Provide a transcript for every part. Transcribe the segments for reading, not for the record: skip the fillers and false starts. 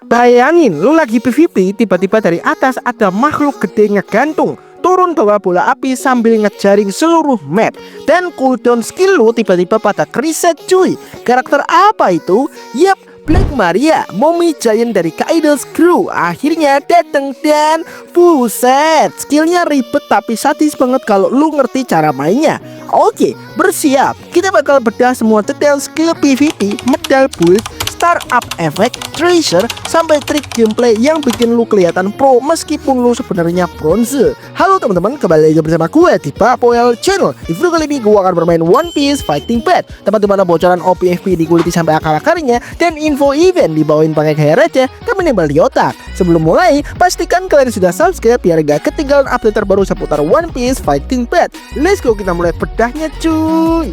Bayangin lu lagi PvP, tiba-tiba dari atas ada makhluk gede ngegantung turun bawa bola api sambil ngejaring seluruh map. Dan cooldown skill lu tiba-tiba pada reset cuy. Karakter apa itu? Yap, Black Maria, mommy giant dari Kaido's crew akhirnya dateng. Dan buset, skillnya ribet tapi sadis banget kalau lu ngerti cara mainnya. Oke, bersiap, kita bakal bedah semua detail skill PvP, medal build, startup effect, treasure, sampai trik gameplay yang bikin lu kelihatan pro meskipun lu sebenarnya bronze. Halo teman-teman, kembali lagi bersama gue di Papoel Channel. Di video kali ini gue akan bermain One Piece Fighting Path, tempat dimana bocoran OPFP dikuliti sampai akar-akarnya dan info event dibawain pakai gaya receh dan menembal di otak. Sebelum mulai, pastikan kalian sudah subscribe biar gak ketinggalan update terbaru seputar One Piece Fighting Path. Let's go, kita mulai bedahnya cuy.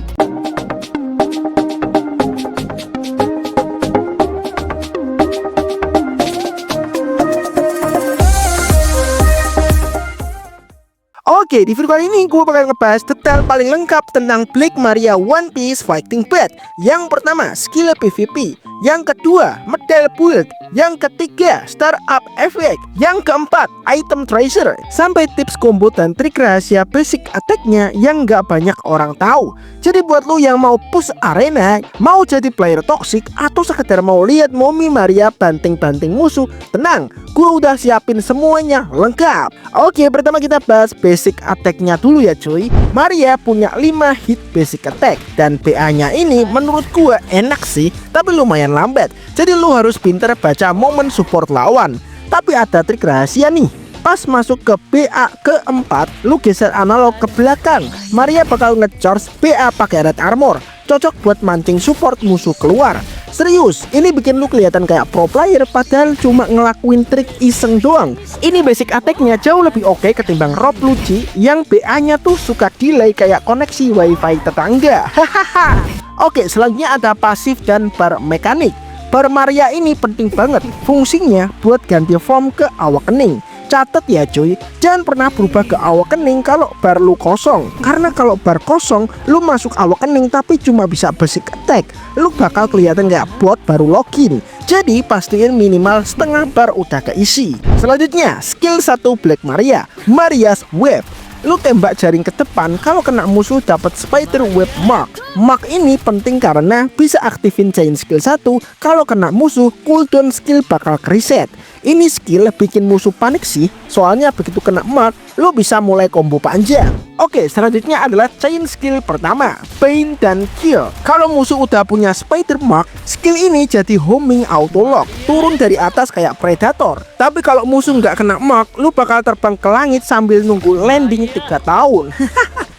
Oke, di video kali ini gue bakal ngebahas detail paling lengkap tentang Black Maria One Piece Fighting Path. Yang pertama, skill PvP. Yang kedua, medal build. Yang ketiga, startup effect. Yang keempat, item treasure. Sampai tips combo dan trik rahasia basic attack-nya yang gak banyak orang tahu. Jadi buat lu yang mau push arena, mau jadi player toxic, atau sekedar mau lihat Mommy Maria banting-banting musuh, tenang, gue udah siapin semuanya lengkap. Oke, pertama kita bahas basic attack-nya dulu ya cuy. Maria punya 5 hit basic attack, dan BA-nya ini menurut gue enak sih, tapi lumayan lambat. Jadi lu harus pinter baca momen support lawan. Tapi ada trik rahasia nih. Pas masuk ke BA keempat, lu geser analog ke belakang. Maria bakal ngecharge BA pakai red armor. Cocok buat mancing support musuh keluar. Serius, ini bikin lu kelihatan kayak pro player padahal cuma ngelakuin trik iseng doang. Ini basic attack-nya jauh lebih oke ketimbang Rob Lucci yang BA-nya tuh suka delay kayak koneksi wifi tetangga. Hahaha. Oke, selanjutnya ada pasif dan bar mekanik. Bar Maria ini penting banget. Fungsinya buat ganti form ke awakening. Catat ya cuy, jangan pernah berubah ke awakening kalau bar lu kosong. Karena kalau bar kosong, lu masuk awakening tapi cuma bisa basic attack, lu bakal kelihatan kayak bot baru login. Jadi pastiin minimal setengah bar udah keisi. Selanjutnya, skill 1 Black Maria, Maria's Web. Lu tembak jaring ke depan, kalau kena musuh dapat spider web mark. Mark ini penting karena bisa aktifin chain skill 1. Kalau kena musuh, cooldown skill bakal reset. Ini skill bikin musuh panik sih, soalnya begitu kena mark, lu bisa mulai combo panjang. Oke, selanjutnya adalah chain skill pertama, pain dan kill. Kalau musuh udah punya spider mark, skill ini jadi homing auto lock, turun dari atas kayak predator. Tapi kalau musuh nggak kena mark, lu bakal terbang ke langit sambil nunggu landing 3 tahun.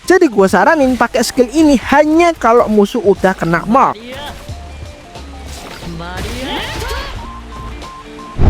Jadi gue saranin pakai skill ini hanya kalau musuh udah kena mark.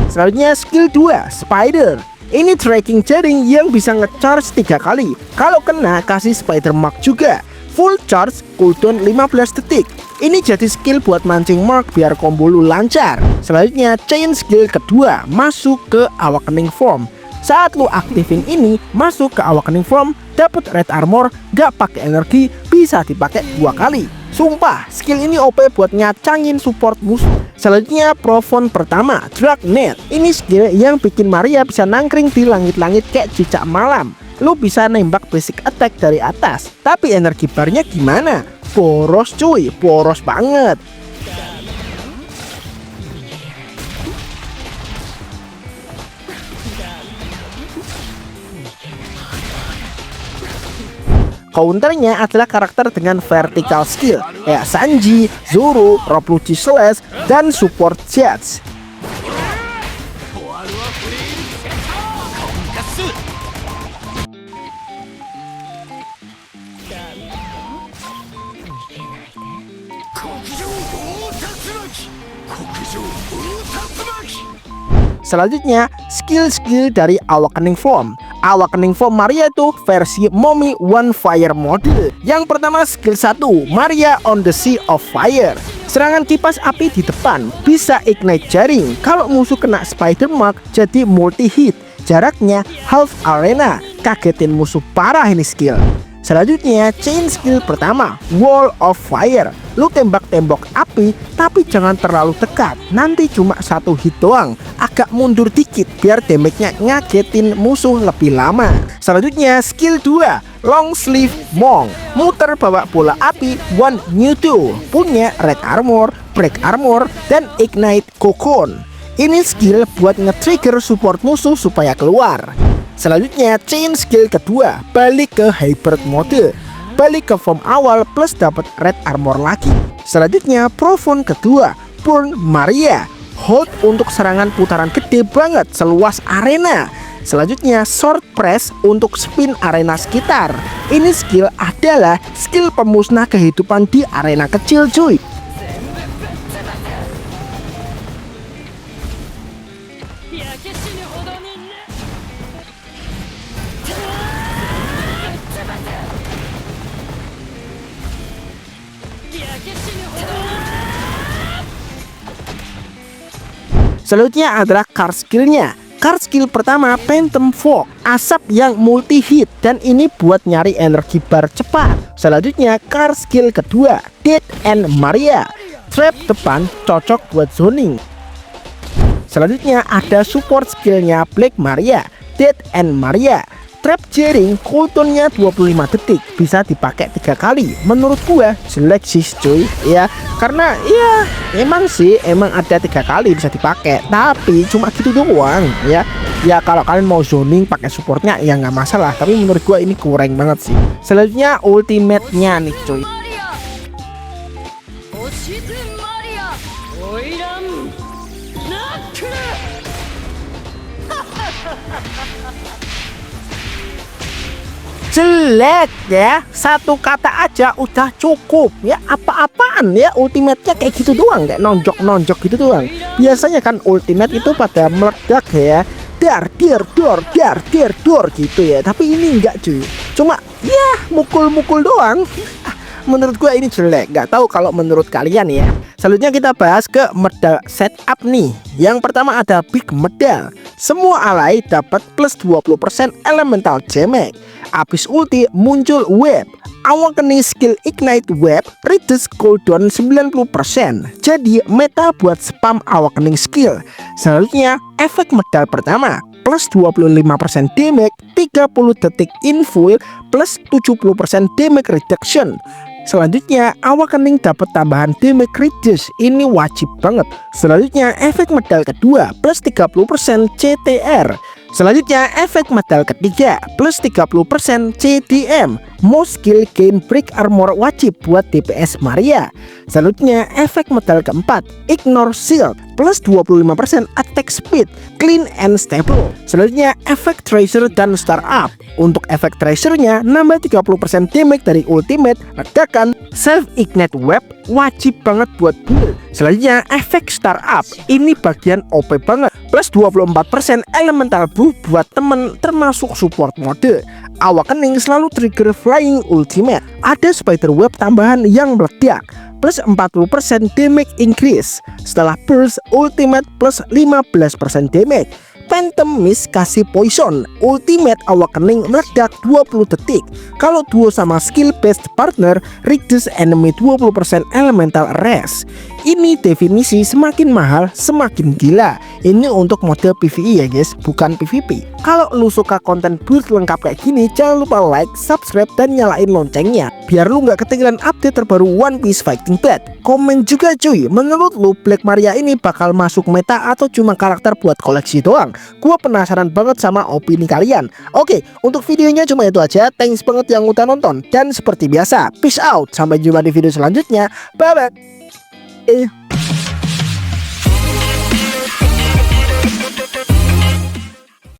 Selanjutnya skill 2, Spider. Ini tracking jaring yang bisa ngecharge 3 kali. Kalau kena kasih spider mark juga. Full charge, cooldown 15 detik. Ini jadi skill buat mancing mark biar combo lu lancar. Selanjutnya chain skill kedua, masuk ke awakening form. Saat lu aktifin ini, masuk ke awakening form, dapet red armor, gak pakai energi, bisa dipakai 2 kali. Sumpah, skill ini OP buat nyacangin support musuh. Selanjutnya Profon pertama, Dragnet. Ini skill yang bikin Maria bisa nangkring di langit-langit kayak cicak malam. Lu bisa nembak basic attack dari atas, tapi energi barnya gimana? Boros cuy, boros banget. Counternya adalah karakter dengan vertical skill kayak Sanji, Zoro, Rob Lucci Slash, dan support Jets. Selanjutnya, skill-skill dari Awakening Form. Awakening Form Maria itu versi Mommy One Fire model. Yang pertama skill 1, Maria on the Sea of Fire. Serangan kipas api di depan, bisa ignite jaring. Kalau musuh kena spider mark, jadi multi hit. Jaraknya half arena, kagetin musuh parah ini skill. Selanjutnya chain skill pertama, Wall of Fire. Lu tembak tembok api tapi jangan terlalu dekat, nanti cuma satu hit doang. Agak mundur dikit biar damage-nya ngagetin musuh lebih lama. Selanjutnya skill 2, Long Sleeve Monk. Muter bawa bola api One Mewtwo, punya Red Armor, Break Armor, dan Ignite Cocoon. Ini skill buat nge-trigger support musuh supaya keluar. Selanjutnya chain skill kedua, balik ke hybrid mode. Balik ke form awal plus dapat red armor lagi. Selanjutnya Profound kedua, Burn Maria. Hold untuk serangan putaran gede banget seluas arena. Selanjutnya Sword Press untuk spin arena sekitar. Ini skill adalah skill pemusnah kehidupan di arena kecil cuy. Selanjutnya adalah card skillnya. Card skill pertama Phantom Fog, asap yang multi hit, dan ini buat nyari energi bar cepat. Selanjutnya card skill kedua Dead and Maria, trap depan cocok buat zoning. Selanjutnya ada support skillnya Black Maria, Dead and Maria. Trap jaring cooldownnya 25 detik, bisa dipakai 3 kali. Menurut gua jelek sih cuy ya, karena ya emang ada 3 kali bisa dipakai, tapi cuma gitu doang ya. Ya kalau kalian mau zoning pakai supportnya ya nggak masalah, tapi menurut gua ini kurang banget sih. Selanjutnya ultimate-nya nih cuy. Jelek ya, satu kata aja udah cukup ya. Apa-apaan ya, ultimate-nya kayak gitu doang, kayak nonjok gitu doang. Biasanya kan ultimate itu pada meledak ya, dar dor gitu ya, tapi ini enggak cuy, cuma ya mukul doang. Menurut gua ini jelek, nggak tahu kalau menurut kalian ya. Selanjutnya kita bahas ke medal setup nih. Yang pertama ada Big Medal. Semua alay dapat plus 20% elemental damage. Abis ulti muncul web. Awakening skill Ignite Web reduce cooldown 90%. Jadi meta buat spam Awakening skill. Selanjutnya efek medal pertama, plus 25% damage 30 detik in full plus 70% damage reduction. Selanjutnya Awakening dapat tambahan damage reduce, ini wajib banget. Selanjutnya efek medal kedua plus 30% CTR. Selanjutnya efek medal ketiga plus 30% CDM. Most skill gain break armor wajib buat DPS Maria. Selanjutnya efek medal keempat ignore shield plus 25% attack speed, clean and stable. Selanjutnya efek tracer dan startup. Untuk efek tracernya nambah 30% damage dari ultimate, ledakan, self ignite web, wajib banget buat build. Selanjutnya efek startup, ini bagian OP banget, plus 24% elemental buff buat temen termasuk support mode. Awakening selalu trigger flying ultimate. Ada spider web tambahan yang meledak, plus 40% damage increase. Setelah burst ultimate plus 15% damage. Phantom Mist kasih poison, ultimate Awakening meledak 20 detik. Kalau duo sama skill based partner, reduce enemy 20% elemental rest. Ini definisi semakin mahal semakin gila. Ini untuk mode PvE ya guys, bukan PvP. Kalau lu suka konten build lengkap kayak gini, jangan lupa like, subscribe, dan nyalain loncengnya biar lu nggak ketinggalan update terbaru One Piece Fighting Blade. Komen juga cuy, menurut lu Black Maria ini bakal masuk meta atau cuma karakter buat koleksi doang? Gua penasaran banget sama opini kalian. Oke, untuk videonya cuma itu aja. Thanks banget yang udah nonton, dan seperti biasa, peace out. Sampai jumpa di video selanjutnya. Bye bye.